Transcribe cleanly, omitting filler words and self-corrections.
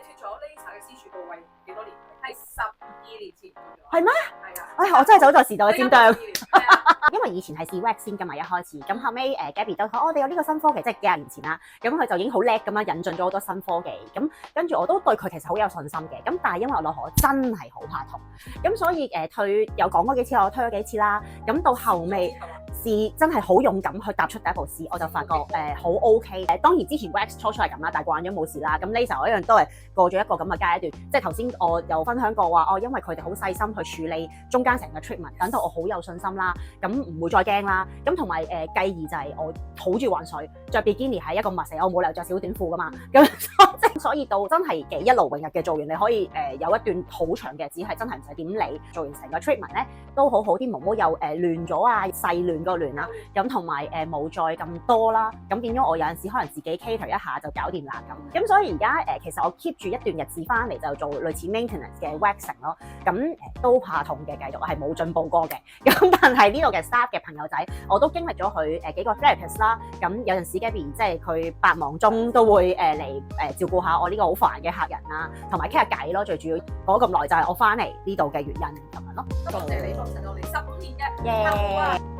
脫咗 laser 嘅私處部位幾多年？係12年前脫咗。係咩？係啊。唉，我真係走在時代嘅尖端。 12年係啊。因為以前係試 wax 先㗎嘛，一開始咁後尾Gabby 都講我哋有呢個新科技，即係幾廿年前啦。咁佢就已經好叻咁樣引進咗好多新科技。咁跟住我都對佢其實好有信心嘅。咁但係因為我老婆真係好怕痛，咁所以退有講過幾次，我推咗幾次啦。咁到後尾試真係好勇敢去踏出第一步試，我就發覺好 OK。當然之前 wax 初初係咁啦，但係慣咗冇事啦。咁 laser 我一樣都係過咗一個咁嘅階段，即係頭先我有分享過話，因為佢哋好細心去處理中間成個 treatment，等到我好有信心啦。咁唔會再驚啦，咁同埋繼而就係我好中意玩水，着 bikini 係一個密死，我冇理由着小短褲噶嘛，咁所以到真係一勞永逸嘅做完，你可以有一段好長嘅日子係真係唔使點理，做完成個 treatment 咧都好好，啲毛毛又亂咗啊，細亂個亂啦，咁同埋冇再咁多啦，咁變咗我有陣時可能自己 cater 一下就搞掂啦咁所以而家其實我 keep 住一段日子翻嚟就做類似 maintenance 嘅 waxing 咯，咁都怕痛嘅，繼續係冇進步過嘅，咁但係呢度嘅 staff 嘅朋友仔，我都經歷咗佢幾個 therapist 啦，咁有陣時 Gabby 即係佢百忙中都會嚟照顧下我呢個好煩嘅客人啦，同埋傾下偈咯，最主要講咁耐就係我翻嚟呢度嘅原因咁樣咯。多謝你，多謝我哋15年嘅耶！